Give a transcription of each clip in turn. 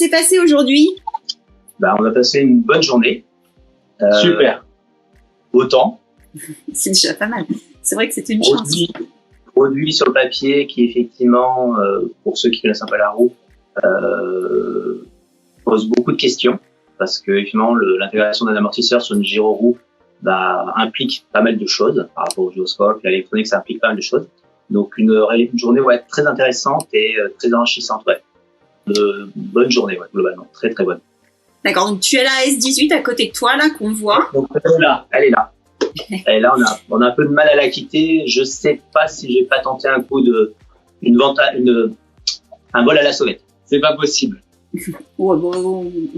s'est passé aujourd'hui? On a passé une bonne journée. Super. Autant. C'est déjà pas mal. C'est vrai que c'était une chance. Produit sur le papier qui, effectivement, pour ceux qui connaissent un peu la roue, pose beaucoup de questions. Parce que, effectivement, l'intégration d'un amortisseur sur une gyroroue implique pas mal de choses par rapport au gyroscope. L'électronique, ça implique pas mal de choses. Donc, une journée très intéressante et très enrichissante. Bonne journée, globalement. Très, très bonne. D'accord, donc tu as la S18 à côté de toi, là, qu'on voit. Donc, elle est là. Et là, on a un peu de mal à la quitter. Je sais pas si j'ai pas tenté un coup un vol à la sauvette. C'est pas possible. On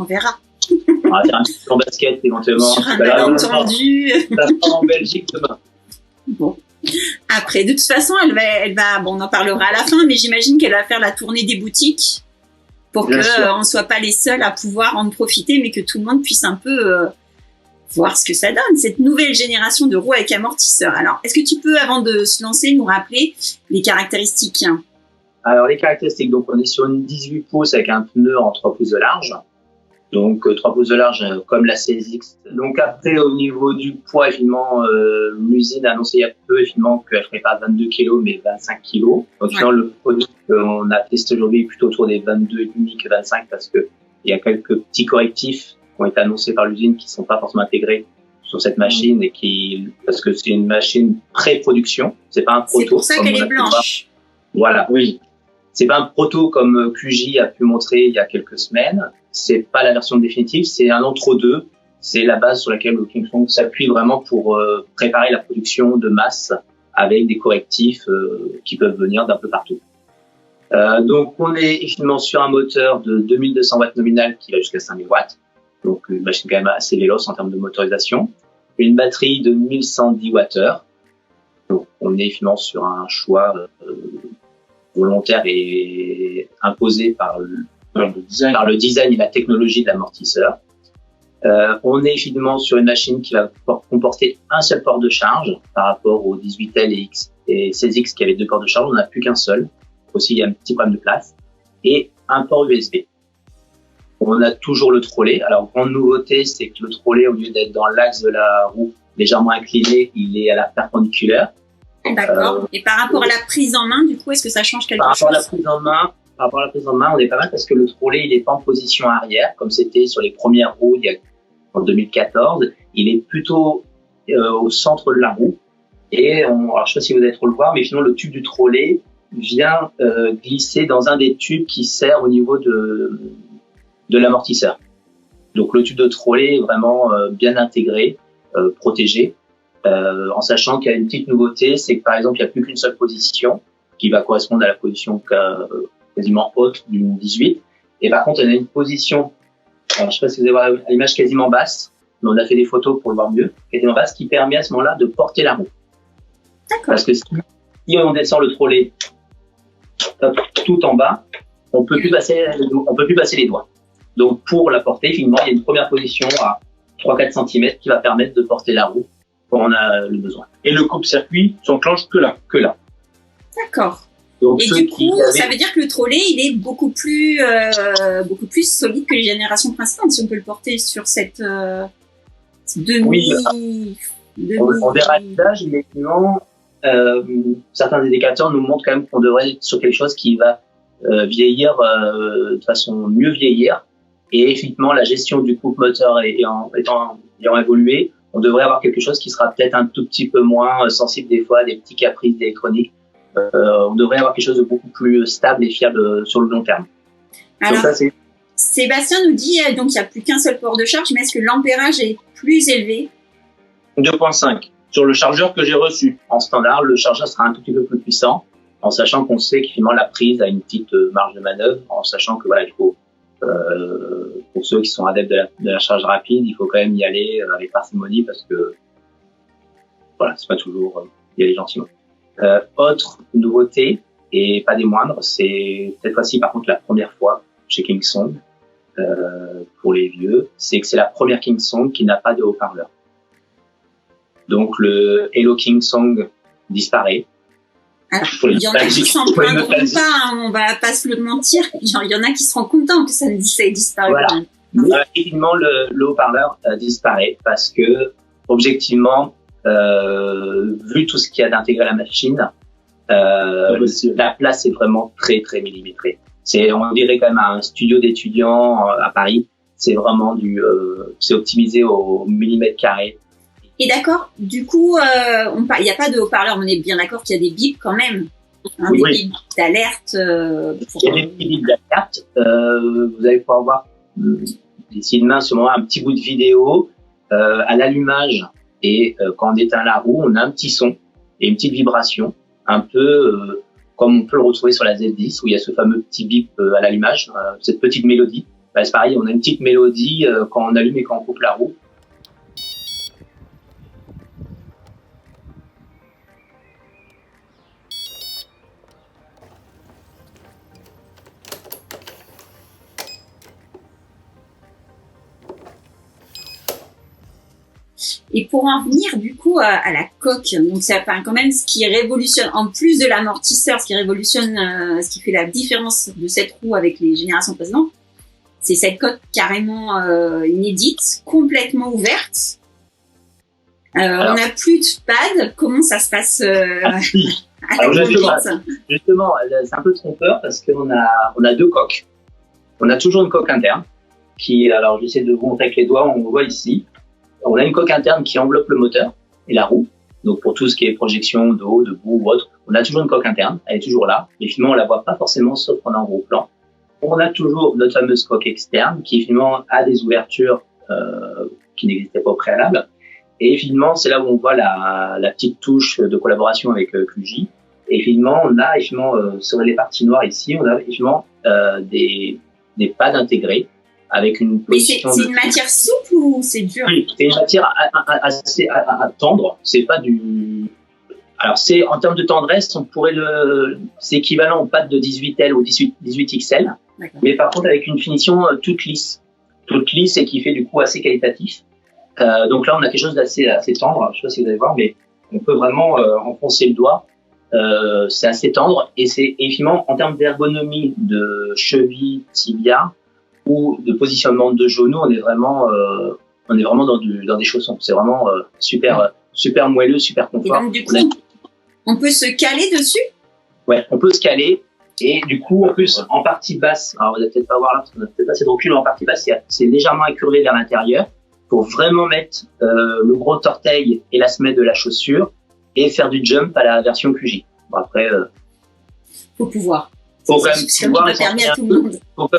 verra. On va faire un petit en basket, éventuellement. Sur un malentendu. Ça part en Belgique demain. Bon. Après, de toute façon, elle va, on en parlera à la fin, mais j'imagine qu'elle va faire la tournée des boutiques pour qu'on ne soit pas les seuls à pouvoir en profiter, mais que tout le monde puisse un peu voir ce que ça donne, cette nouvelle génération de roues avec amortisseur. Alors, est-ce que tu peux, avant de se lancer, nous rappeler les caractéristiques? Alors, les caractéristiques, donc on est sur une 18 pouces avec un pneu en 3 pouces de large. Donc 3 pouces de large comme la CSX. Donc après, au niveau du poids, finalement, l'usine a annoncé il y a peu, finalement, qu'elle ferait pas 22 kg mais 25 kg. Donc finalement, le produit qu'on a testé aujourd'hui est plutôt autour des 22,5 que 25 parce que il y a quelques petits correctifs qui ont été annoncés par l'usine qui sont pas forcément intégrés sur cette machine parce que c'est une machine pré-production, c'est pas un proto. C'est pour ça qu'elle est blanche. Voilà, oui. C'est pas un proto comme QJ a pu montrer il y a quelques semaines. C'est pas la version définitive, c'est un entre-deux. C'est la base sur laquelle le Kingsong s'appuie vraiment pour préparer la production de masse avec des correctifs qui peuvent venir d'un peu partout. Donc, on est effectivement sur un moteur de 2200 watts nominal qui va jusqu'à 5000 watts. Donc, une machine quand même assez véloce en termes de motorisation. Une batterie de 1110 Wh. Donc, on est effectivement sur un choix volontaire et imposé par le design et la technologie de l'amortisseur. On est évidemment sur une machine qui va comporter un seul port de charge par rapport aux 18L et 16X qui avaient 2 ports de charge. On n'a plus qu'un seul. Aussi, il y a un petit problème de place. Et un port USB. On a toujours le trolley. Alors, grande nouveauté, c'est que le trolley, au lieu d'être dans l'axe de la roue légèrement incliné, il est à la perpendiculaire. D'accord. Et par rapport à la prise en main, du coup, est-ce que ça change quelque chose? Par rapport à la prise en main, on est pas mal parce que le trolley, il n'est pas en position arrière, comme c'était sur les premières roues en 2014. Il est plutôt au centre de la roue. Et alors je sais pas si vous allez trop le voir, mais finalement, le tube du trolley vient glisser dans un des tubes qui sert au niveau de l'amortisseur. Donc, le tube de trolley est vraiment bien intégré, protégé. En sachant qu'il y a une petite nouveauté, c'est que par exemple, il n'y a plus qu'une seule position qui va correspondre à la position quasiment haute d'une 18. Et par contre, il y a une position, alors, je ne sais pas si vous allez voir l'image quasiment basse, mais on a fait des photos pour le voir mieux, quasiment basse, qui permet à ce moment-là de porter la roue. D'accord. Parce que si on descend le trolley tout en bas, on peut plus passer les doigts. Donc, pour la porter, finalement, il y a une première position à 3-4 cm qui va permettre de porter la roue quand on a le besoin. Et le coupe-circuit s'enclenche que là. D'accord. Donc, et du coup, ça veut dire que le trolley, il est beaucoup plus solide que les générations précédentes, si on peut le porter sur cette on verra l'âge, mais finalement, certains indicateurs nous montrent quand même qu'on devrait être sur quelque chose qui va vieillir de façon mieux vieillir. Et effectivement, la gestion du coupe-moteur ayant évolué, on devrait avoir quelque chose qui sera peut-être un tout petit peu moins sensible des fois à des petits caprices d'électronique. On devrait avoir quelque chose de beaucoup plus stable et fiable sur le long terme. Alors, donc ça, Sébastien nous dit donc il n'y a plus qu'un seul port de charge, mais est-ce que l'ampérage est plus élevé? 2.5 sur le chargeur que j'ai reçu. En standard, le chargeur sera un tout petit peu plus puissant, en sachant qu'on sait que finalement la prise a une petite marge de manœuvre, en sachant que voilà, il faut pour ceux qui sont adeptes de la charge rapide, il faut quand même y aller avec parcimonie parce que voilà, c'est pas toujours y aller gentiment. Autre nouveauté, et pas des moindres, c'est cette fois-ci par contre la première fois chez Kingsong, pour les vieux, c'est que c'est la première Kingsong qui n'a pas de haut-parleur. Donc le Hello Kingsong disparaît. Alors, il y en a qui s'en plaindront pas, hein, on va pas se le mentir. Genre, il y en a qui seront contents que ça ait disparu. Voilà. Évidemment, le haut-parleur disparaît parce que, objectivement, vu tout ce qu'il y a d'intégrer à la machine, la place est vraiment très, très millimétrée. On dirait quand même un studio d'étudiants à Paris. C'est vraiment c'est optimisé au millimètre carré. Et d'accord, du coup, il n'y a pas de haut-parleur, mais on est bien d'accord qu'il y a des bips quand même. Hein, des bips d'alerte. Il y a des petits bips d'alerte. Vous allez pouvoir voir ici de main sur un petit bout de vidéo à l'allumage. Et quand on éteint la roue, on a un petit son et une petite vibration, un peu comme on peut le retrouver sur la Z10, où il y a ce fameux petit bip à l'allumage, cette petite mélodie. Bah, c'est pareil, on a une petite mélodie quand on allume et quand on coupe la roue. Et pour en venir du coup à la coque, donc c'est quand même ce qui révolutionne, en plus de l'amortisseur, ce qui révolutionne, ce qui fait la différence de cette roue avec les générations précédentes, c'est cette coque carrément inédite, complètement ouverte. On n'a plus de pad. Comment ça se passe alors justement, c'est un peu trompeur parce qu'on a deux coques. On a toujours une coque interne qui, alors j'essaie de vous montrer avec les doigts, on le voit ici. On a une coque interne qui enveloppe le moteur et la roue. Donc pour tout ce qui est projection d'eau, de boue ou autre, on a toujours une coque interne, elle est toujours là. Mais finalement, on la voit pas forcément sauf en gros plan. On a toujours notre fameuse coque externe qui finalement a des ouvertures qui n'existaient pas au préalable. Et finalement, c'est là où on voit la petite touche de collaboration avec QJ. Et finalement, on a sur les parties noires ici, on a finalement des pads intégrés avec une position. Mais c'est une matière souple ou c'est dur? Oui, c'est une matière assez tendre. C'est pas du. Alors c'est en termes de tendresse, c'est équivalent aux pads de 18L ou 18XL. D'accord. Mais par contre avec une finition toute lisse et qui fait du coup assez qualitatif. Donc là on a quelque chose d'assez tendre. Je sais pas si vous allez voir, mais on peut vraiment enfoncer le doigt. C'est assez tendre et finalement en termes d'ergonomie de cheville, tibia ou de positionnement de genou, on est vraiment dans des chaussons. C'est vraiment super moelleux, super confort. Et donc du coup, on peut se caler dessus? Ouais, on peut se caler. Et du coup, en plus, en partie basse, alors vous allez peut-être pas voir là parce qu'on n'a peut-être pas assez de recul, mais en partie basse, c'est légèrement incurvé vers l'intérieur pour vraiment mettre le gros orteil et la semelle de la chaussure et faire du jump à la version QJ. Bon, après, faut pouvoir. Faut quand même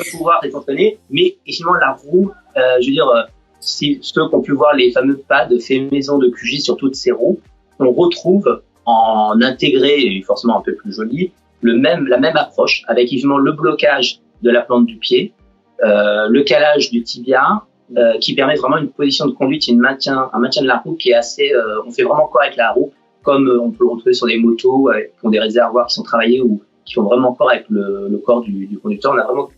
pouvoir s'entraîner, mais finalement la roue, je veux dire, si ceux qui ont pu voir les fameux pads fait maison de QJ sur toutes ces roues, on retrouve en intégré et forcément un peu plus joli la même approche avec évidemment le blocage de la plante du pied, le calage du tibia qui permet vraiment une position de conduite et un maintien de la roue qui est assez, on fait vraiment corps avec la roue comme on peut le retrouver sur des motos qui ont des réservoirs qui sont travaillés ou qui font vraiment corps avec le corps du conducteur. On a vraiment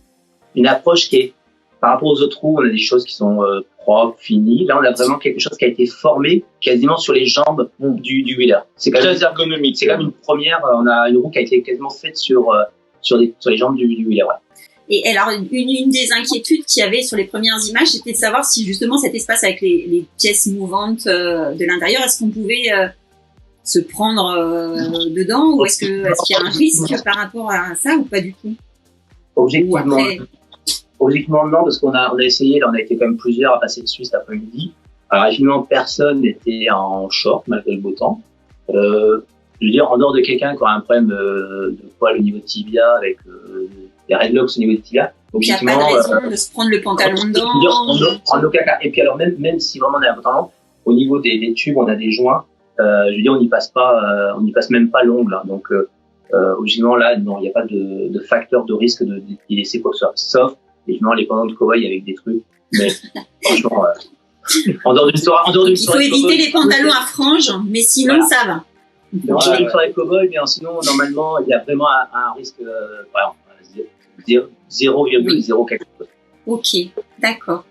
une approche qui est, par rapport aux autres roues, on a des choses qui sont propres, finies. Là, on a vraiment quelque chose qui a été formé quasiment sur les jambes du wheeler. C'est quand même très ergonomique. C'est quand même une première. On a une roue qui a été quasiment faite sur les jambes du wheeler. Ouais. Et alors, une des inquiétudes qu'il y avait sur les premières images, c'était de savoir si justement cet espace avec les pièces mouvantes de l'intérieur, est-ce qu'on pouvait se prendre dedans ou est-ce qu'il y a un risque par rapport à ça ou pas du tout? Objectivement non, parce qu'on a essayé, là on a été quand même plusieurs à passer dessus cet après-midi. Alors évidemment personne n'était en short malgré le beau temps. Je veux dire, en dehors de quelqu'un qui a un problème de poil au niveau de tibia avec des redlocks au niveau de tibia. Il n'y a pas de raison de se prendre le pantalon dedans. En aucun cas. Et puis alors même si vraiment on a un pantalon, au niveau des tubes on a des joints. Je veux dire, on n'y passe même pas l'ongle. Hein, donc, objectivement, là, non, il n'y a pas de facteur de risque d'y laisser quoi que ce soit. Sauf, évidemment, les pantalons de cow-boy avec des trucs. Mais, franchement, en dehors d'une soirée. Il faut éviter les pantalons à franges, mais sinon, voilà. Ça va. Non, c'est une soirée cow-boy, mais sinon, normalement, il y a vraiment un risque, 0,0 quelque chose. Ok, d'accord.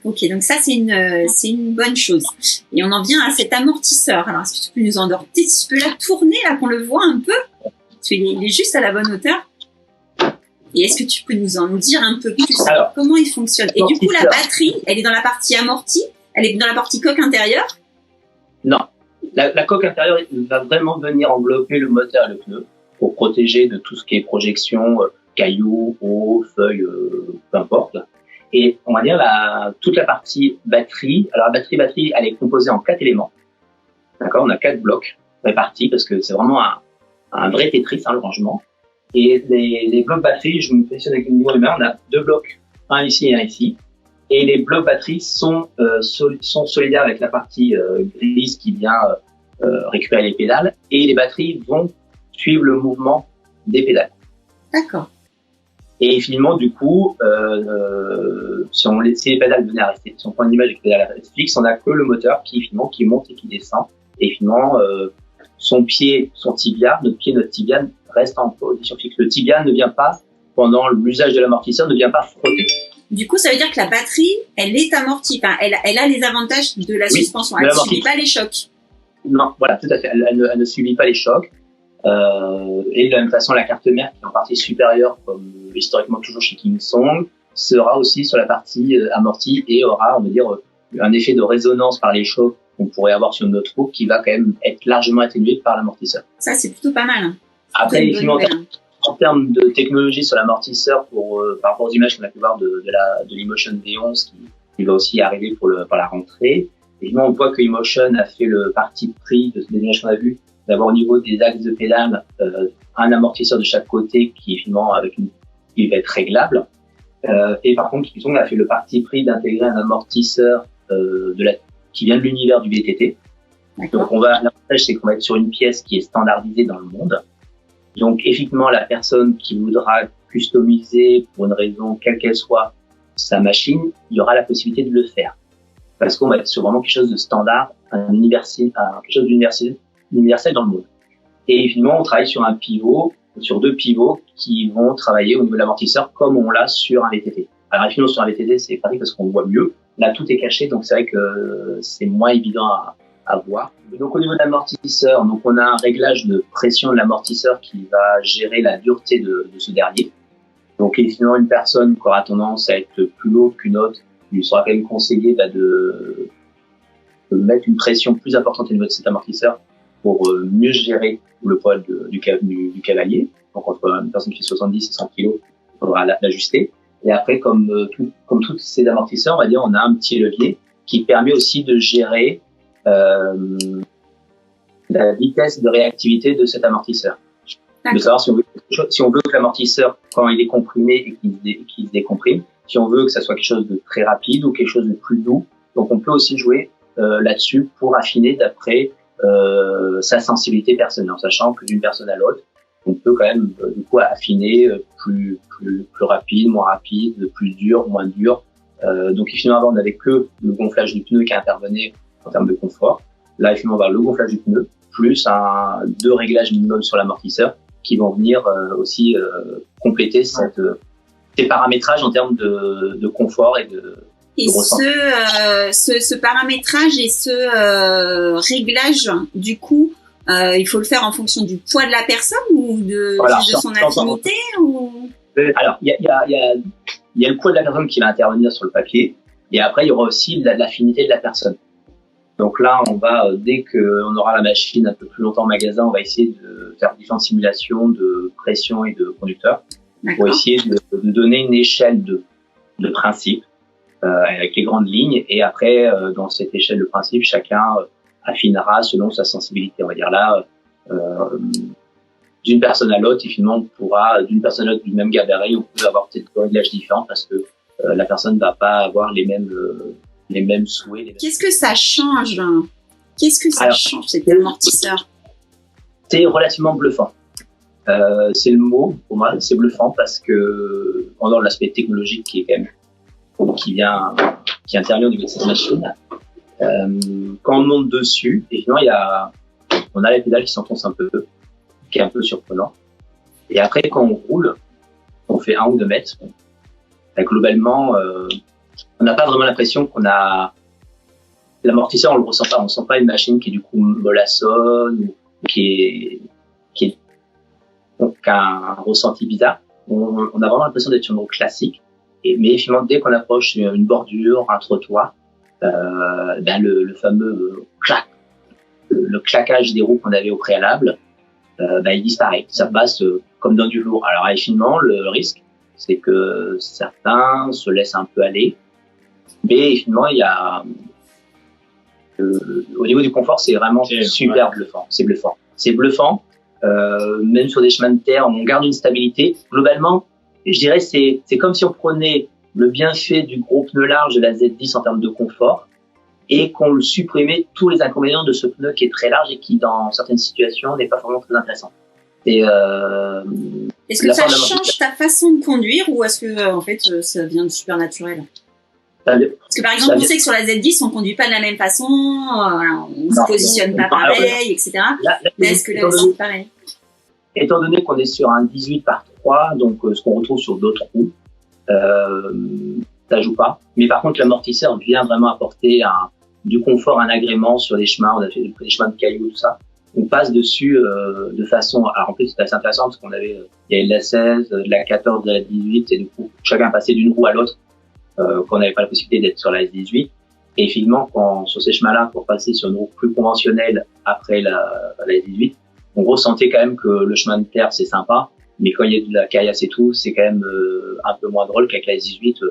Ok, donc ça c'est une bonne chose. Et on en vient à cet amortisseur. Alors est-ce que tu peux nous en dire, tu peux la tourner là qu'on le voit un peu? Il est juste à la bonne hauteur. Et est-ce que tu peux nous en dire un peu plus? Alors, comment il fonctionne? Et du coup, la batterie, elle est dans la partie amortie? Elle est dans la partie coque intérieure? Non. La coque intérieure va vraiment venir envelopper le moteur et le pneu pour protéger de tout ce qui est projection, cailloux, eau, feuilles, peu importe. Et on va dire toute la partie batterie. Alors la batterie, elle est composée en 4 éléments. D'accord, on a 4 blocs répartis parce que c'est vraiment un vrai Tetris, le rangement. Et les blocs batterie, je me positionne avec une niveau main, on a 2 blocs, un ici et un ici. Et les blocs batterie sont solidaires avec la partie grise qui vient récupérer les pédales. Et les batteries vont suivre le mouvement des pédales. D'accord. Et finalement, du coup, si les pédales venaient à rester, si on prend une image avec les pédales fixes, on n'a que le moteur qui monte et qui descend. Et finalement, notre tibia reste en position fixe. Le tibia ne vient pas, pendant l'usage de l'amortisseur, ne vient pas frotter. Du coup, ça veut dire que la batterie, elle est amortie. Enfin, elle a les avantages de la suspension. Elle ne subit pas les chocs. Non, voilà, tout à fait. Elle ne subit pas les chocs. Et de la même façon, la carte mère, qui est en partie supérieure, comme historiquement toujours chez Kingsong, sera aussi sur la partie amortie et aura, on va dire, un effet de résonance par les chocs qu'on pourrait avoir sur notre roue qui va quand même être largement atténué par l'amortisseur. Ça, c'est plutôt pas mal. Après, en termes de technologie sur l'amortisseur, par rapport aux images qu'on a pu voir de l'Emotion V11 qui va aussi arriver pour la rentrée, évidemment, on voit que Emotion a fait le parti pris des images qu'on a vues d'avoir au niveau des axes de pédale un amortisseur de chaque côté qui finalement qui va être réglable. Et par contre, Kingsong a fait le parti pris d'intégrer un amortisseur qui vient de l'univers du VTT. Donc l'avantage, c'est qu'on va être sur une pièce qui est standardisée dans le monde. Donc effectivement, la personne qui voudra customiser pour une raison quelle qu'elle soit sa machine, il y aura la possibilité de le faire. Parce qu'on va être sur vraiment quelque chose de standard, quelque chose d'universel dans le monde. Et finalement, on travaille sur sur 2 pivots qui vont travailler au niveau de l'amortisseur comme on l'a sur un VTT. Alors finalement, sur un VTT, c'est pratique parce qu'on voit mieux. Là, tout est caché, donc c'est vrai que c'est moins évident à voir. Donc au niveau de l'amortisseur, donc on a un réglage de pression de l'amortisseur qui va gérer la dureté de ce dernier. Donc évidemment, une personne qui aura tendance à être plus lourde qu'une autre, il sera quand même conseillé de mettre une pression plus importante au niveau de cet amortisseur pour mieux gérer le poids du cavalier. Donc entre une personne qui fait 70 et 100 kg, il faudra l'ajuster. Et après, comme tous ces amortisseurs, on va dire, on a un petit levier qui permet aussi de gérer la vitesse de réactivité de cet amortisseur. De savoir si on veut que l'amortisseur, quand il est comprimé et qu'il se décomprime, si on veut que ça soit quelque chose de très rapide ou quelque chose de plus doux. Donc on peut aussi jouer là-dessus pour affiner d'après sa sensibilité personnelle, en sachant que d'une personne à l'autre, on peut quand même du coup affiner plus rapide, moins rapide, plus dur, moins dur. Donc finalement avant on n'avait que le gonflage du pneu qui intervenait en termes de confort. Là finalement on va avoir le gonflage du pneu plus 2 réglages minimum sur l'amortisseur qui vont venir aussi compléter ces paramétrages en termes de confort et de ressenti. Ce paramétrage et ce réglage, du coup, il faut le faire en fonction du poids de la personne ou de son affinité ou... Alors, il y a le poids de la personne qui va intervenir sur le papier et après, il y aura aussi l'affinité de la personne. Donc là, dès qu'on aura la machine un peu plus longtemps en magasin, on va essayer de faire différentes simulations de pression et de conducteur pour essayer de donner une échelle de principe avec les grandes lignes. Et après, dans cette échelle de principe, chacun affinera selon sa sensibilité. On va dire là, d'une personne à l'autre, et finalement, on pourra, d'une personne à l'autre du même gabarit, on peut avoir peut-être des réglages différents parce que la personne ne va pas avoir les mêmes souhaits. Qu'est-ce que ça change? Change cet amortisseur? C'est relativement bluffant. C'est le mot pour moi, c'est bluffant parce que pendant l'aspect technologique qui est quand même qui intervient au niveau de cette machine, quand on monte dessus, évidemment on a la pédale qui s'enfonce un peu, qui est un peu surprenant. Et après quand on roule, on fait 1 ou 2 mètres. Globalement, on n'a pas vraiment l'impression qu'on a l'amortisseur, on le ressent pas. On sent pas une machine qui est du coup mollassonne ou qui est donc un ressenti bizarre. On a vraiment l'impression d'être sur une route classique. Mais finalement, dès qu'on approche une bordure, un trottoir, le fameux clac, le claquage des roues qu'on avait au préalable, il disparaît. Ça passe comme dans du velours. Alors, finalement, le risque, c'est que certains se laissent un peu aller. Mais finalement, il y a au niveau du confort, c'est vraiment super bluffant. C'est bluffant. C'est bluffant. Même sur des chemins de terre, on garde une stabilité. Globalement, je dirais, c'est comme si on prenait le bienfait du gros pneu large de la Z10 en termes de confort et qu'on le supprimait tous les inconvénients de ce pneu qui est très large et qui, dans certaines situations, n'est pas vraiment très intéressant. Est-ce que ça change ta façon de conduire ou est-ce que en fait ça vient de super naturel? Parce que par exemple, on sait que sur la Z10, on conduit pas de la même façon, on se positionne pas pareil, etc. Mais est-ce que là, c'est pareil? Étant donné qu'on est sur un 18/3, donc ce qu'on retrouve sur d'autres roues, ça joue pas. Mais par contre, l'amortisseur vient vraiment apporter du confort, un agrément sur les chemins. On a fait des chemins de cailloux, tout ça. On passe dessus de façon. Alors en plus, c'est assez intéressant parce qu'on avait, il y avait de la 16, de la 14, de la 18, et du coup, chacun passait d'une roue à l'autre, qu'on n'avait pas la possibilité d'être sur la S18. Et finalement, sur ces chemins-là, pour passer sur une roue plus conventionnelle après la S18, on ressentait quand même que le chemin de terre, c'est sympa, mais quand il y a de la caillasse et tout, c'est quand même un peu moins drôle qu'avec la S18.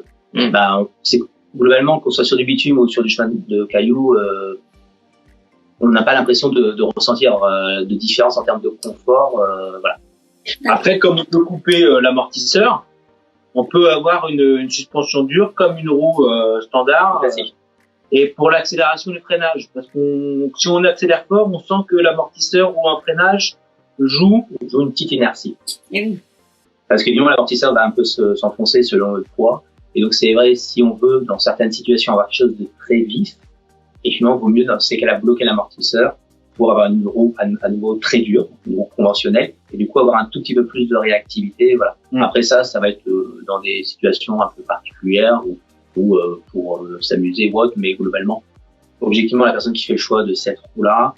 C'est globalement, qu'on soit sur du bitume ou sur du chemin de cailloux, on n'a pas l'impression de ressentir de différence en termes de confort. Voilà. Après, comme on peut couper l'amortisseur, on peut avoir une suspension dure comme une roue standard. Et pour l'accélération et le freinage, parce que si on accélère fort, on sent que l'amortisseur ou un freinage joue une petite inertie. Parce que évidemment, l'amortisseur va un peu s'enfoncer selon le poids. Et donc, c'est vrai, si on veut, dans certaines situations, avoir quelque chose de très vif, et finalement, il vaut mieux, dans ces cas-là, bloquer l'amortisseur pour avoir une roue à nouveau très dure, une roue conventionnelle, et du coup, avoir un tout petit peu plus de réactivité. Voilà. Après ça va être dans des situations un peu particulières ou pour s'amuser ou autre, mais globalement, objectivement, la personne qui fait le choix de cette roue-là,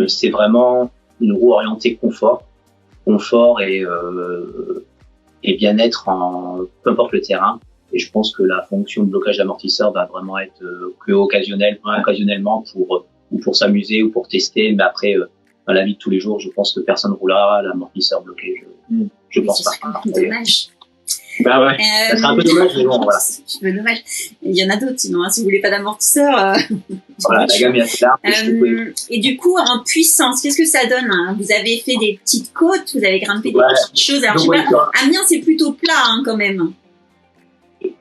c'est vraiment une roue orientée confort et bien-être peu importe le terrain. Et je pense que la fonction de blocage d'amortisseur va vraiment être que occasionnellement pour s'amuser ou pour tester. Mais après, dans la vie de tous les jours, je pense que personne ne roulera l'amortisseur bloqué. Je pense pas. C'est dommage. Bah ouais. Ça serait un peu dommage, mais bon, voilà. C'est un peu dommage. Il y en a d'autres, sinon, si vous voulez pas d'amortisseur. Voilà, la gamme est assez large. Et du coup, en puissance, qu'est-ce que ça donne, hein? Vous avez fait des petites côtes, vous avez grimpé des petites choses. Alors, donc, je sais pas, Amiens, c'est plutôt plat, hein, quand même.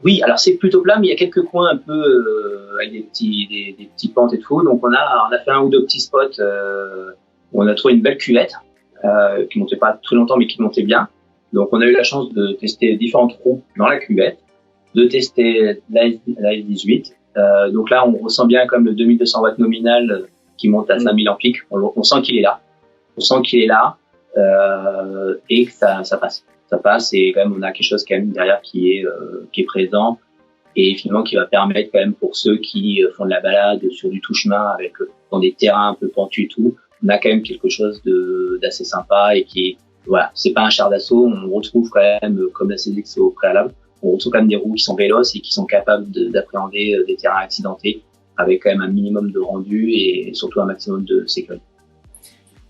Oui, alors c'est plutôt plat, mais il y a quelques coins un peu avec des petits pentes et tout. Donc on a fait un ou deux petits spots où on a trouvé une belle cuvette qui montait pas très longtemps, mais qui montait bien. Donc on a eu la chance de tester différentes roues dans la cuvette, de tester la S18. Donc là, on ressent bien comme le 2200 watts nominal qui monte à 5000 en pic. On sent qu'il est là. Et que ça passe. Ça passe et quand même on a quelque chose quand même derrière qui est présent et finalement qui va permettre quand même pour ceux qui font de la balade sur du tout chemin avec dans des terrains un peu pentus et tout, on a quand même quelque chose d'assez sympa et qui est voilà, c'est pas un char d'assaut, on retrouve quand même comme la CDX au préalable, on retrouve quand même des roues qui sont véloces et qui sont capables d'appréhender des terrains accidentés avec quand même un minimum de rendu et surtout un maximum de sécurité.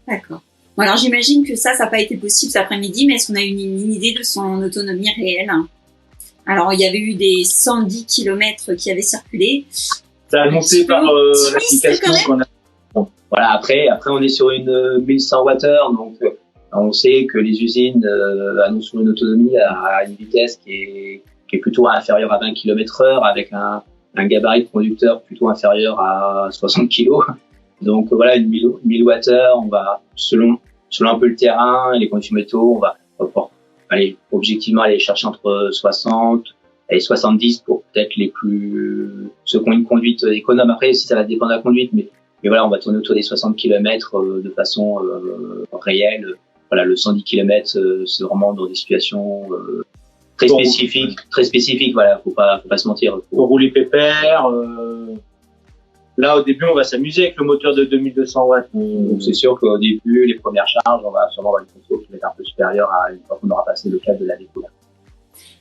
D'accord. Bon, alors j'imagine que ça n'a pas été possible cet après-midi, mais est-ce qu'on a une idée de son autonomie réelle? Alors il y avait eu des 110 km qui avaient circulé. C'est annoncé par l'application qu'on a. Bon, voilà, après on est sur une 1100 Wh, donc on sait que les usines annoncent une autonomie à une vitesse qui est plutôt inférieure à 20 km/h avec un gabarit de conducteur plutôt inférieur à 60 kg. Donc voilà, une 1000 Wh, on va selon un peu le terrain et les conditions météo, on va pouvoir objectivement aller chercher entre 60 et 70 pour peut-être ceux qui ont une conduite économe. Après aussi ça va dépendre de la conduite, mais voilà, on va tourner autour des 60 km de façon réelle. Voilà, le 110 km c'est vraiment dans des situations très spécifiques. Voilà, faut pas se mentir. Faut rouler pépère. Là, au début, on va s'amuser avec le moteur de 2200 watts. Donc, c'est sûr qu'au début, les premières charges, on va sûrement avoir une conso qui va être un peu supérieure à une fois qu'on aura passé le cap de la découverte.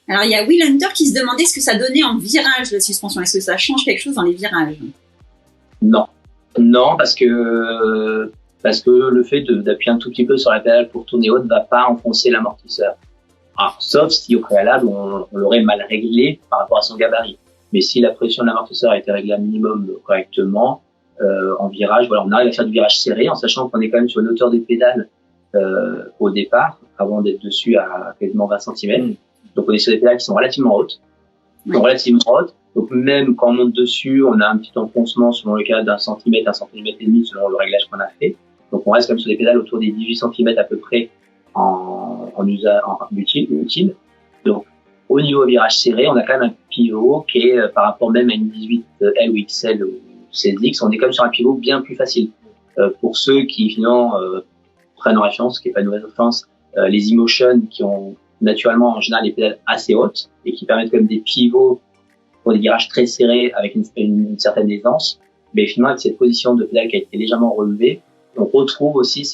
Alors, il y a Will Hunter qui se demandait ce que ça donnait en virage, la suspension. Est-ce que ça change quelque chose dans les virages? Non. Non, parce que le fait d'appuyer un tout petit peu sur la pédale pour tourner haute ne va pas enfoncer l'amortisseur. Alors, sauf si au préalable, on l'aurait mal réglé par rapport à son gabarit. Mais si la pression de l'amortisseur a été réglée à minimum correctement, en virage, voilà, on arrive à faire du virage serré en sachant qu'on est quand même sur une hauteur des pédales au départ, avant d'être dessus à quasiment 20 cm. Donc on est sur des pédales qui sont relativement hautes. Donc même quand on monte dessus, on a un petit enfoncement selon le cas d'un centimètre, 1,5 cm selon le réglage qu'on a fait. Donc on reste comme sur des pédales autour des 18 cm à peu près en utile. Donc au niveau virage serré, on a quand même un pivot qui est par rapport même à une 18L ou XL ou 16X, on est quand même sur un pivot bien plus facile. Pour ceux qui finalement prennent en référence, ce qui n'est pas une mauvaise offense, les e-motion qui ont naturellement en général les pédales assez hautes et qui permettent quand même des pivots pour des virages très serrés avec une certaine aisance, mais finalement avec cette position de pédale qui a été légèrement relevée, on retrouve aussi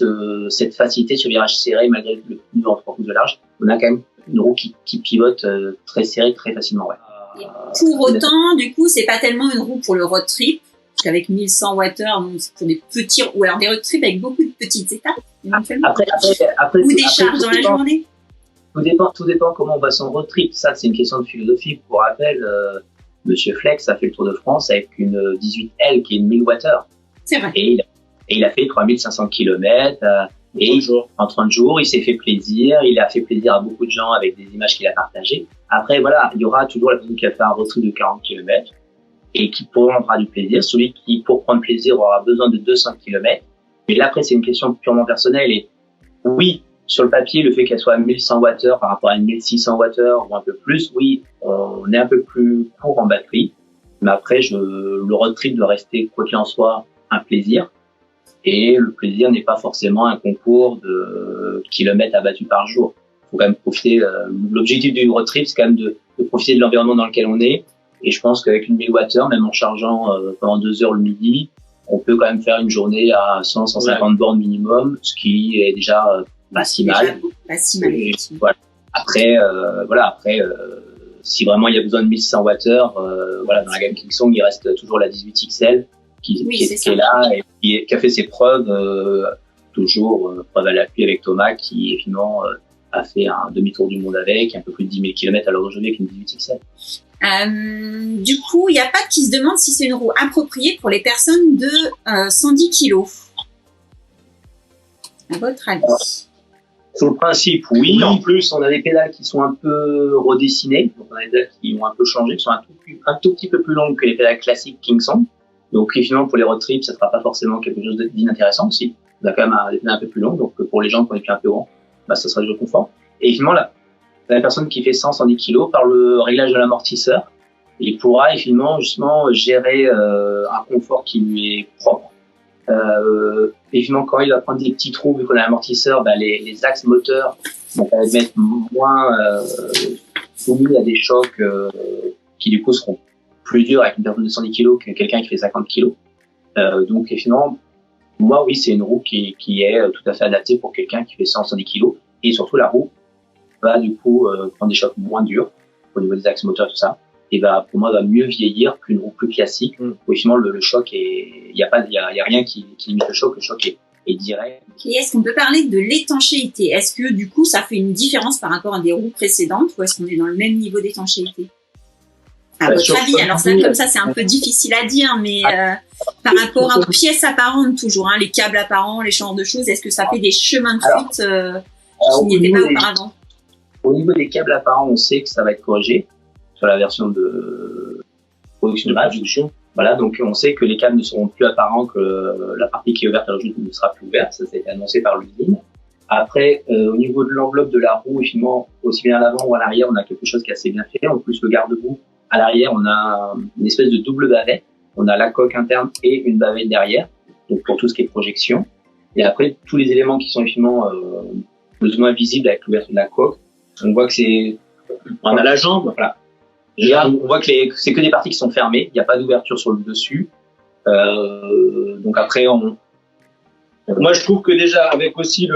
cette facilité sur virage serré malgré le niveau en 3 pouces de large. On a quand même une roue qui pivote très serrée très facilement. Ouais. Et pour autant, du coup, c'est pas tellement une roue pour le road trip, parce qu'avec 1100 Wh, c'est pour des petits, ou alors des road trips avec beaucoup de petites étapes, éventuellement. Après, ou des charges dans la journée. Tout dépend comment on va son road trip. Ça, c'est une question de philosophie. Pour rappel, Monsieur Flex a fait le Tour de France avec une 18L qui est une 1000 Wh. C'est vrai. Et il a fait 3500 km. En 30 jours, il s'est fait plaisir. Il a fait plaisir à beaucoup de gens avec des images qu'il a partagées. Après, voilà, il y aura toujours la personne qui a fait un road trip de 40 km et qui prendra du plaisir. Celui qui, pour prendre plaisir, aura besoin de 200 km. Mais là, après, c'est une question purement personnelle. Et oui, sur le papier, le fait qu'elle soit à 1100 Wh par rapport à une 1600 Wh ou un peu plus, oui, on est un peu plus court en batterie. Mais après, le road trip doit rester, quoi qu'il en soit, un plaisir. Et le plaisir n'est pas forcément un concours de kilomètres abattus par jour. Il faut quand même profiter. L'objectif du road trip, c'est quand même de profiter de l'environnement dans lequel on est. Et je pense qu'avec une 1000 Wh, même en chargeant pendant 2 heures le midi, on peut quand même faire une journée à 100-150 bornes minimum, ce qui est déjà pas si mal. Pas si mal. Voilà. Après, si vraiment il y a besoin de 1600 Wh, voilà, dans la gamme Kingsong, il reste toujours la 18XL qui est là et qui a fait ses preuves, toujours preuve à l'appui avec Thomas, qui finalement a fait un demi-tour du monde avec, un peu plus de 10 000 km à l'heure d'aujourd'hui avec une 18XL. Du coup, il y a Pat qui se demande si c'est une roue appropriée pour les personnes de 110 kg. À votre avis? Sur le principe, oui. En plus, on a des pédales qui sont un peu redessinées. Donc, on a des pédales qui ont un peu changé, qui sont un tout petit peu plus longues que les pédales classiques Kingsong. Donc, finalement, pour les road trips, ça sera pas forcément quelque chose d'inintéressant aussi. On a quand même des pédales un peu plus longues. Donc, pour les gens qui ont des pieds un peu grands, ça sera du confort. Et finalement, la personne qui fait 110 kg, par le réglage de l'amortisseur, il pourra finalement justement gérer un confort qui lui est propre. Et finalement, quand il va prendre des petits trous, vu qu'on a l'amortisseur, les axes moteurs vont être moins soumis à des chocs qui du coup seront plus durs avec une personne de 110 kg que quelqu'un qui fait 50 kg. Donc finalement, moi oui, c'est une roue qui est tout à fait adaptée pour quelqu'un qui fait 110 kg. Et surtout, la roue va du coup prendre des chocs moins durs au niveau des axes moteurs, tout ça, et pour moi va mieux vieillir qu'une roue plus classique où finalement le choc il y a rien qui limite le choc est direct. Et est-ce qu'on peut parler de l'étanchéité? Est-ce que du coup ça fait une différence par rapport à des roues précédentes ou est-ce qu'on est dans le même niveau d'étanchéité? À votre avis, alors ça comme ça c'est un peu difficile à dire, mais par rapport aux pièces apparentes toujours, les câbles apparents, les genres de choses, est-ce que ça fait des chemins de fuite qui n'y étaient pas auparavant? Au niveau des câbles apparents, on sait que ça va être corrigé sur la version de production. Voilà, donc on sait que les câbles ne seront plus apparents, que la partie qui est ouverte à l'origine ne sera plus ouverte. Ça a été annoncé par l'usine. Après, au niveau de l'enveloppe de la roue, finalement, aussi bien à l'avant ou à l'arrière, on a quelque chose qui est assez bien fait. En plus, le garde-boue, à l'arrière, on a une espèce de double bavette. On a la coque interne et une bavette derrière, donc pour tout ce qui est projection. Et après, tous les éléments qui sont finalement plus ou moins visibles avec l'ouverture de la coque, on voit que on a la jambe, voilà. Là, on voit que c'est que des parties qui sont fermées, il n'y a pas d'ouverture sur le dessus. Donc après, moi je trouve que déjà avec aussi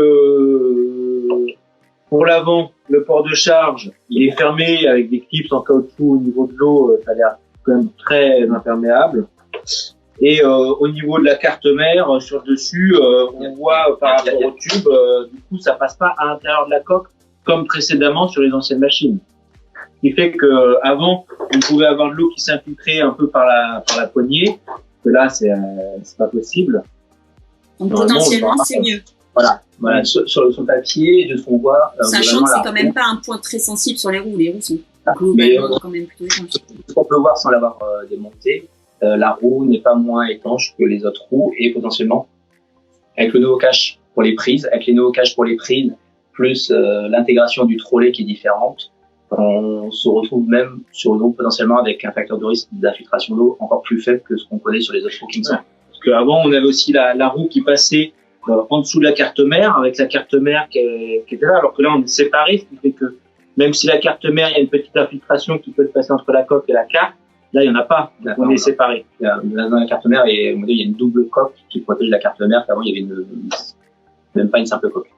pour l'avant, le port de charge, il est fermé avec des clips en caoutchouc au niveau de l'eau, ça a l'air quand même très imperméable. Et au niveau de la carte mère, sur le dessus, on voit par rapport au tube, du coup ça passe pas à l'intérieur de la coque comme précédemment sur les anciennes machines. Ce qui fait que avant, on pouvait avoir de l'eau qui s'infiltrait un peu par la poignée, que là c'est pas possible. Donc potentiellement c'est mieux. Voilà, sur le papier, de ce qu'on voit. Sachant que c'est quand même pas un point très sensible sur les roues. Les roues sont globalement quand même plutôt étanches. Ce qu'on peut voir sans l'avoir démonté, la roue n'est pas moins étanche que les autres roues et potentiellement, avec le nouveau cache pour les prises, plus l'intégration du trolley qui est différente, on se retrouve même sur une roue potentiellement avec un facteur de risque d'infiltration d'eau encore plus faible que ce qu'on connaît sur les autres roues Kingston. Parce qu'avant, on avait aussi la roue qui passait en dessous de la carte mère, avec la carte mère qui était là, alors que là on est séparés, ce qui fait que même si la carte mère, il y a une petite infiltration qui peut se passer entre la coque et la carte, là il n'y en a pas, on est séparés. Dans la carte mère, il y a une double coque qui protège la carte mère, qu'avant il y avait même pas une simple coque.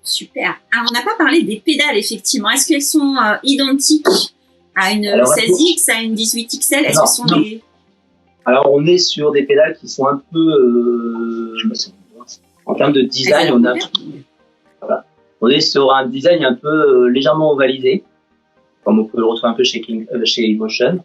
Super. Alors on n'a pas parlé des pédales effectivement, est-ce qu'elles sont identiques à une 16X, à une 18XL? Est-ce que ce sont des... Alors on est sur des pédales qui sont un peu... en termes de design, on est sur un design un peu légèrement ovalisé, comme on peut le retrouver un peu chez Motion.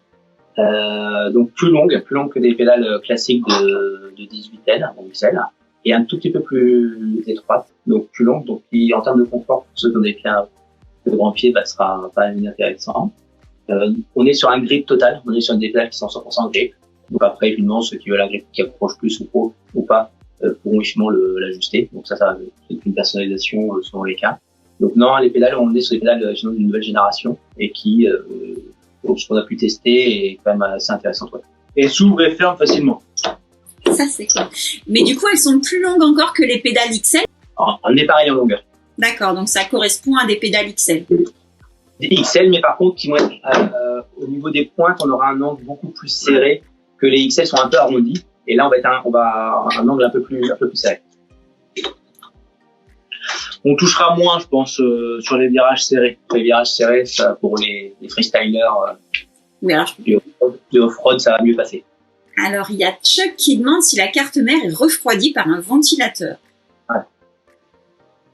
Donc plus longue que des pédales classiques de 18L, XL, et un tout petit peu plus étroite, donc plus longue, donc qui en termes de confort, pour ceux qui ont des pieds de grands pieds, sera pas inintéressant. On est sur un grip total, on est sur des pédales qui sont 100% grip. Donc après, évidemment, ceux qui veulent un grip qui approche plus ou pas, pourront évidemment l'ajuster. Donc ça c'est une personnalisation selon les cas. Donc non, les pédales, on est sur des pédales d'une nouvelle génération et qui, ce qu'on a pu tester, est quand même assez intéressant. Ouais. Et s'ouvrent et ferment facilement. Ça c'est cool. Mais du coup, elles sont plus longues encore que les pédales XL. On est pareil en longueur. D'accord, donc ça correspond à des pédales XL. Des XL, mais par contre, qui vont être au niveau des pointes, on aura un angle beaucoup plus serré, que les XL sont un peu arrondis. Et là, on va un angle un peu plus serré. On touchera moins, je pense, sur les virages serrés. Les virages serrés, ça, pour les freestylers oui, alors... du off-road, ça va mieux passer. Alors, il y a Chuck qui demande si la carte mère est refroidie par un ventilateur.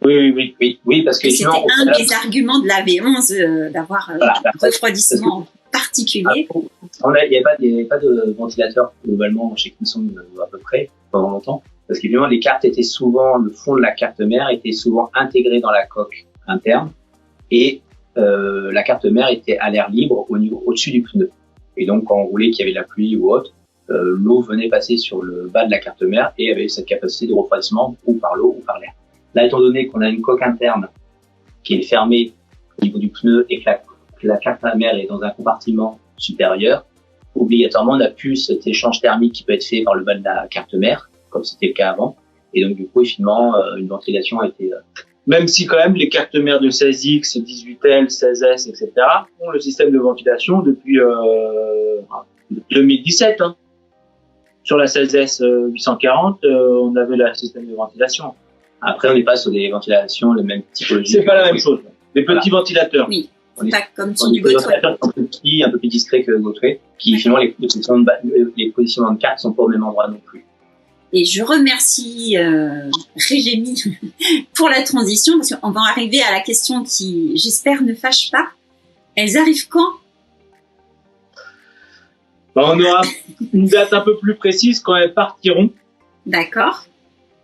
Oui, parce que c'était un des arguments de la V11 d'avoir un refroidissement particulier. Il n'y avait pas de ventilateur globalement chez Kingston à peu près pendant longtemps, parce qu'évidemment le fond de la carte mère était souvent intégré dans la coque interne et la carte mère était à l'air libre au-dessus du pneu. Et donc quand on roulait, qu'il y avait de la pluie ou autre, l'eau venait passer sur le bas de la carte mère et avait cette capacité de refroidissement ou par l'eau ou par l'air. Là, étant donné qu'on a une coque interne qui est fermée au niveau du pneu et que la carte mère est dans un compartiment supérieur, obligatoirement, on n'a plus cet échange thermique qui peut être fait par le bas de la carte mère, comme c'était le cas avant. Et donc, du coup, finalement, une ventilation a été... Même si quand même les cartes mères de 16X, 18L, 16S, etc. ont le système de ventilation depuis 2017. Hein. Sur la 16S 840, on avait le système de ventilation. Après, on n'est pas sur des ventilations de même typologie. C'est pas la même chose. Des petits ventilateurs. Oui. Pas comme sur du Godway. Un peu plus discret que Godway, qui finalement les positionnements de cartes sont pas au même endroit non plus. Et je remercie Régémy pour la transition, parce qu'on va arriver à la question qui, j'espère, ne fâche pas. Elles arrivent quand? On aura une date un peu plus précise quand elles partiront. D'accord.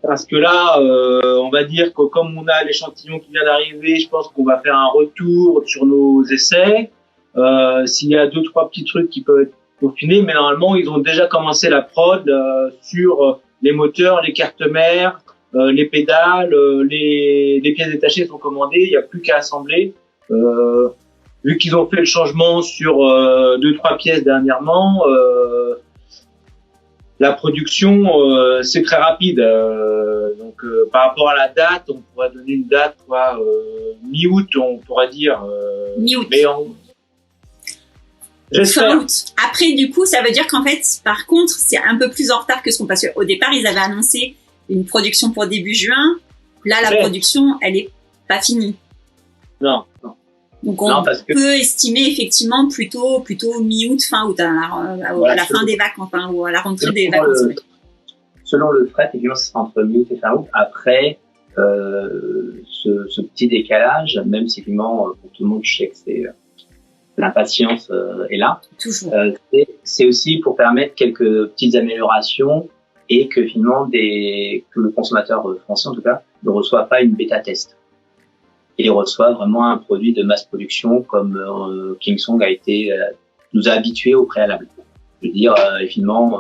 Parce que là, on va dire que comme on a l'échantillon qui vient d'arriver, je pense qu'on va faire un retour sur nos essais. S'il y a 2-3 petits trucs qui peuvent être peaufinés, mais normalement, ils ont déjà commencé la prod sur les moteurs, les cartes mères, les pédales, les pièces détachées sont commandées, il n'y a plus qu'à assembler. Vu qu'ils ont fait le changement sur 2-3 pièces dernièrement, la production, c'est très rapide. Donc, par rapport à la date, on pourrait donner une date, mi-août, on pourrait dire. Mi-août. Mais fin août. Après, du coup, ça veut dire qu'en fait, par contre, c'est un peu plus en retard que ce qu'on... Parce qu'au départ, ils avaient annoncé une production pour début juin. Là, la production, elle est pas finie. Non. Donc, on peut estimer effectivement plutôt mi-août, fin août, à la fin des vacances, enfin, ou à la rentrée des vacances. Selon le fret, évidemment, ce sera entre mi-août et fin août. Après, ce petit décalage, même si évidemment, pour tout le monde, je sais que c'est l'impatience est là. Toujours. C'est aussi pour permettre quelques petites améliorations et que finalement que le consommateur français en tout cas ne reçoit pas une bêta test. Il reçoit vraiment un produit de masse production comme Kingsong nous a habitués au préalable. Je veux dire, finalement,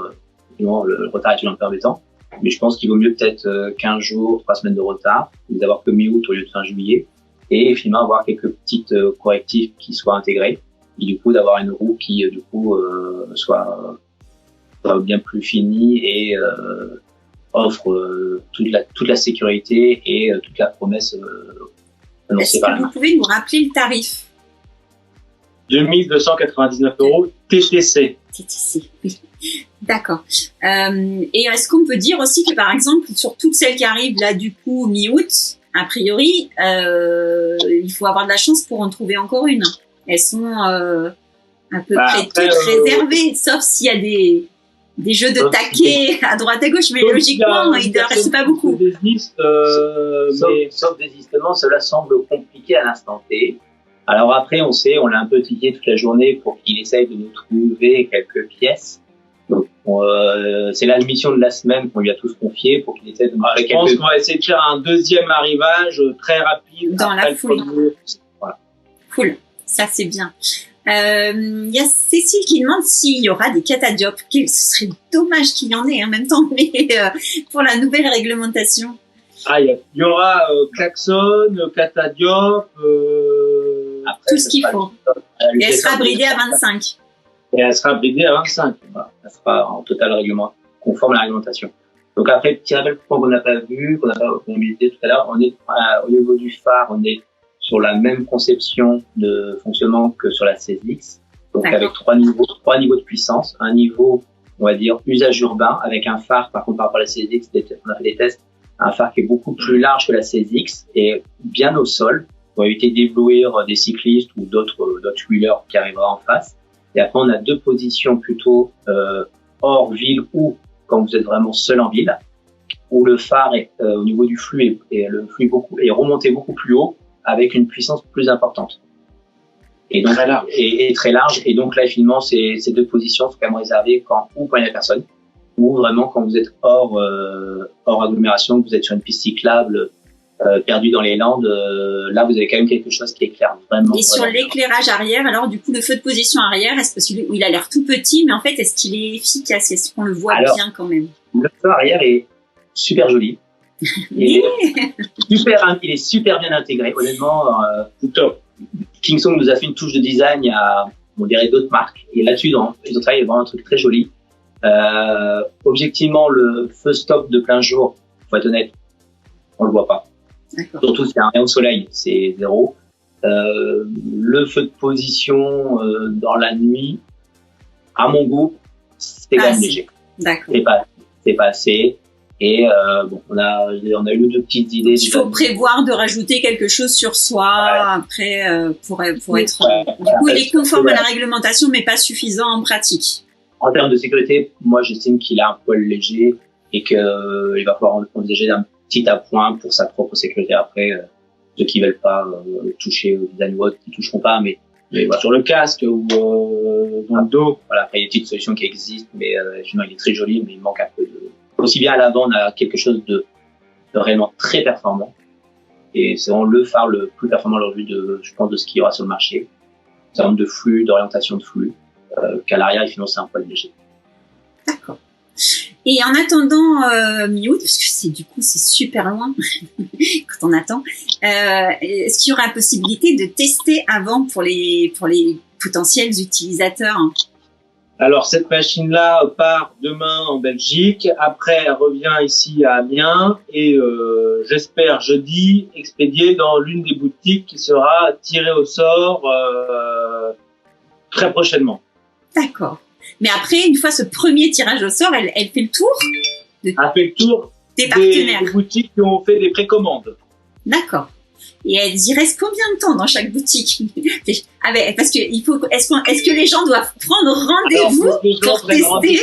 le retard est une perte de temps, mais je pense qu'il vaut mieux peut-être 15 jours, 3 semaines de retard, d'avoir que mi-août au lieu de fin juillet, et finalement avoir quelques petites correctifs qui soient intégrés, et du coup d'avoir une roue qui soit bien plus finie et offre toute la sécurité et toute la promesse annoncée par la marque. Est-ce que vous pouvez nous rappeler le tarif? 2299 € TTC. TTC, oui. D'accord. Et est-ce qu'on peut dire aussi que par exemple sur toutes celles qui arrivent là du coup mi-août, a priori, il faut avoir de la chance pour en trouver encore une. Elles sont un peu près toutes réservées, sauf s'il y a des jeux de taquet à droite à gauche, mais logiquement, il ne reste pas beaucoup. Sauf désistement, cela semble compliqué à l'instant T. Alors après, on l'a un peu titillé toute la journée pour qu'il essaye de nous trouver quelques pièces. Donc, c'est la mission de la semaine qu'on lui a tous confié pour qu'il essaie de nous trouver quelques... Je pense qu'on va essayer de faire un deuxième arrivage très rapide. Dans la foule. Voilà. Cool. Ça, c'est bien. Il y a Cécile qui demande s'il y aura des catadiopes. Ce serait dommage qu'il y en ait en même temps, mais pour la nouvelle réglementation. Il y aura klaxon, catadiope, tout ce qu'il faut. Et elle sera bridée à 25. Et elle sera bridée à 25. Voilà. Elle sera en total règlement, conforme à la réglementation. Donc après, petit rappel point qu'on n'a pas vu, qu'on n'a pas visité tout à l'heure, on est au niveau du phare, on est sur la même conception de fonctionnement que sur la CSX. Donc avec trois niveaux de puissance. Un niveau, on va dire, usage urbain, avec un phare, par contre, par rapport à la CSX, on a fait des tests, un phare qui est beaucoup plus large que la CSX et bien au sol pour éviter d'éblouir des cyclistes ou d'autres wheelers qui arriveront en face. Et après, on a deux positions plutôt hors ville ou quand vous êtes vraiment seul en ville, où le phare est au niveau du flux et le flux est remonté beaucoup plus haut avec une puissance plus importante. Et donc très large. Et très large. Et donc là, finalement, ces deux positions sont quand même réservées quand il n'y a personne, ou vraiment quand vous êtes hors agglomération, que vous êtes sur une piste cyclable, perdu dans les Landes, là vous avez quand même quelque chose qui éclaire vraiment. Et sur l'éclairage arrière, alors du coup le feu de position arrière, est-ce qu'il a l'air tout petit, mais en fait est-ce qu'il est efficace? Est-ce qu'on le voit bien quand même? Le feu arrière est super joli. Il est super bien intégré. Honnêtement, top. Kingsong nous a fait une touche de design à, on dirait, d'autres marques. Et là-dessus, ils ont travaillé vraiment un truc très joli. Objectivement, le feu stop de plein jour, faut être honnête, on le voit pas. Surtout s'il y a un rayon de soleil, c'est zéro. Le feu de position dans la nuit, à mon goût, c'est quand même léger. D'accord. C'est pas assez. Et on a eu deux petites idées. Il faut prévoir de rajouter quelque chose sur soi après pour être. Du coup, il est conforme à la réglementation, mais pas suffisant en pratique. En termes de sécurité, moi, j'estime qu'il a un poil léger et qu'il va falloir envisager un petit appoint pour sa propre sécurité. Après, ceux qui veulent pas toucher au design ou autre, ils toucheront pas, mais voilà. Sur le casque ou dans le dos, voilà. Après, il y a des petites solutions qui existent, mais finalement, il est très joli, mais il manque un peu de. Aussi bien à l'avant, on a quelque chose de réellement très performant. Et c'est vraiment le phare le plus performant à leur vue je pense, de ce qu'il y aura sur le marché. En termes de flux, d'orientation de flux, qu'à l'arrière, il finance un poil léger. D'accord. Et en attendant mi-août, parce que c'est super loin quand on attend, est-ce qu'il y aura la possibilité de tester avant pour les potentiels utilisateurs? Alors, cette machine-là part demain en Belgique. Après, elle revient ici à Amiens et j'espère jeudi expédiée dans l'une des boutiques qui sera tirée au sort très prochainement. D'accord. Mais après, une fois ce premier tirage au sort, elle fait le tour Elle fait le tour des partenaires. Des boutiques qui ont fait des précommandes. D'accord. Et elle y reste combien de temps dans chaque boutique? Ah ben, parce que est-ce que les gens doivent prendre rendez-vous pour tester?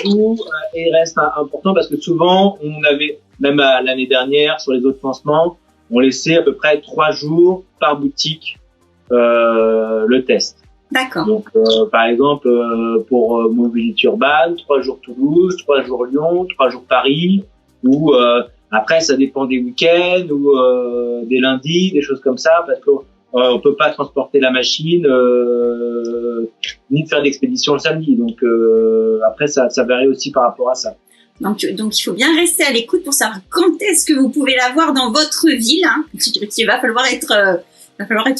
Et reste important parce que souvent, on avait, même l'année dernière, sur les autres lancements, on laissait à peu près 3 jours par boutique le test. D'accord. Donc, par exemple, pour Mobilité Urbaine, 3 jours Toulouse, 3 jours Lyon, 3 jours Paris, ou après, ça dépend des week-ends ou des lundis, des choses comme ça, parce que on peut pas transporter la machine ni de faire d'expédition le samedi. Donc après, ça varie aussi par rapport à ça. Donc il faut bien rester à l'écoute pour savoir quand est-ce que vous pouvez l'avoir dans votre ville. Hein. Il va falloir être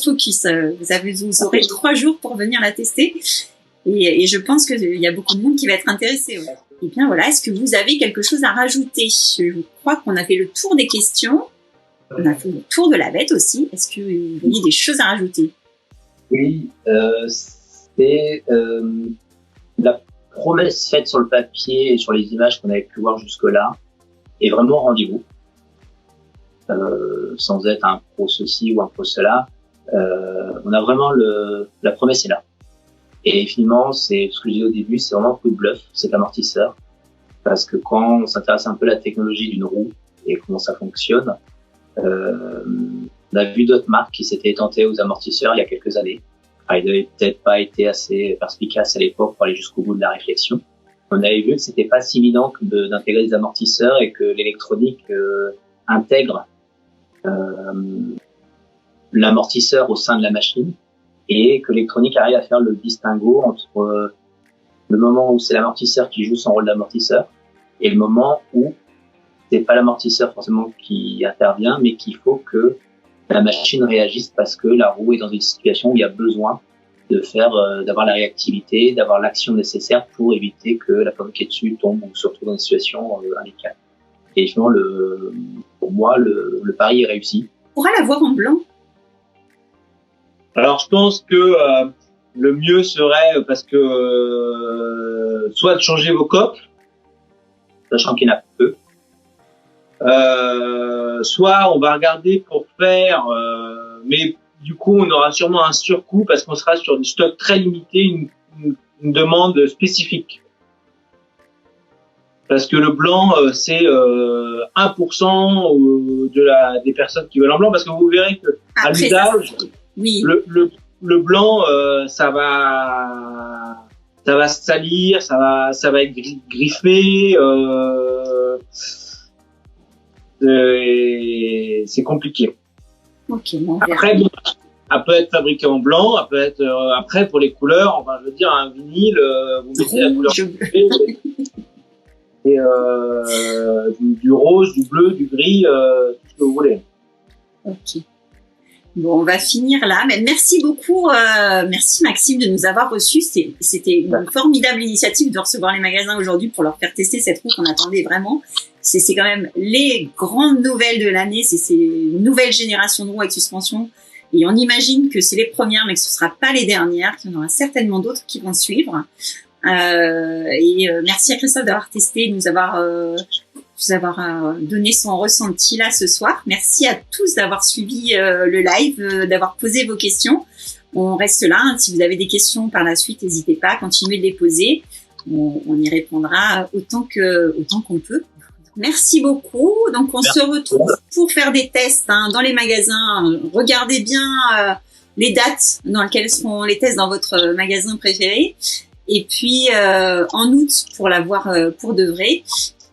focus. Vous aurez 3 jours pour venir la tester. Et je pense qu'il y a beaucoup de monde qui va être intéressé. Ouais. Et bien voilà, est-ce que vous avez quelque chose à rajouter? Je crois qu'on a fait le tour des questions. On a fait le tour de la bête aussi. Est-ce que vous avez des choses à rajouter? Oui, c'est la promesse faite sur le papier et sur les images qu'on avait pu voir jusque-là est vraiment au rendez-vous. Sans être un pro ceci ou un pro cela, on a vraiment la promesse est là. Et finalement, c'est ce que je disais au début, c'est vraiment un coup de bluff, cet amortisseur, parce que quand on s'intéresse un peu à la technologie d'une roue et comment ça fonctionne, on a vu d'autres marques qui s'étaient tentées aux amortisseurs il y a quelques années. Enfin, ils n'avaient peut-être pas été assez perspicaces à l'époque pour aller jusqu'au bout de la réflexion. On avait vu que c'était pas si évident d'intégrer des amortisseurs et que l'électronique intègre l'amortisseur au sein de la machine et que l'électronique arrive à faire le distinguo entre le moment où c'est l'amortisseur qui joue son rôle d'amortisseur et le moment où c'est pas l'amortisseur forcément qui intervient, mais qu'il faut que la machine réagisse parce que la roue est dans une situation où il y a besoin d'avoir la réactivité, d'avoir l'action nécessaire pour éviter que la personne qui est dessus tombe ou se retrouve dans une situation indélicate. Et finalement, pour moi, le pari est réussi. On pourra l'avoir en blanc. Alors, je pense que le mieux serait, parce que soit de changer vos coques, sachant qu'il y en a peu. Soit on va regarder pour faire, mais du coup on aura sûrement un surcoût parce qu'on sera sur du stock très limité, une demande spécifique. Parce que le blanc, c'est 1% des personnes qui veulent en blanc, parce que vous verrez que à l'usage, oui. le blanc, ça va salir, ça va être griffé. C'est compliqué. Okay, bon, après, bon, elle peut être fabriquée en blanc, elle peut être après pour les couleurs. Enfin, je veux dire, un vinyle, vous mettez la couleur et du rose, du bleu, du gris, tout ce que vous voulez. Ok. Bon, on va finir là. Mais merci beaucoup, merci Maxime de nous avoir reçus. C'était une formidable initiative de recevoir les magasins aujourd'hui pour leur faire tester cette roue qu'on attendait vraiment. C'est quand même les grandes nouvelles de l'année. C'est ces nouvelles générations de roues avec suspension. Et on imagine que c'est les premières, mais que ce ne sera pas les dernières, qu'il y en aura certainement d'autres qui vont suivre. Merci à Christophe d'avoir testé, de nous avoir donné son ressenti là ce soir. Merci à tous d'avoir suivi le live, d'avoir posé vos questions. On reste là. Hein. Si vous avez des questions par la suite, n'hésitez pas à continuer de les poser. On y répondra autant qu'on peut. Merci beaucoup. Donc, on se retrouve pour faire des tests dans les magasins. Regardez bien les dates dans lesquelles seront les tests dans votre magasin préféré. Et puis, en août, pour l'avoir pour de vrai.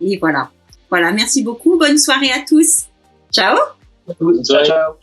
Et voilà. Voilà, merci beaucoup. Bonne soirée à tous. Ciao. Ciao.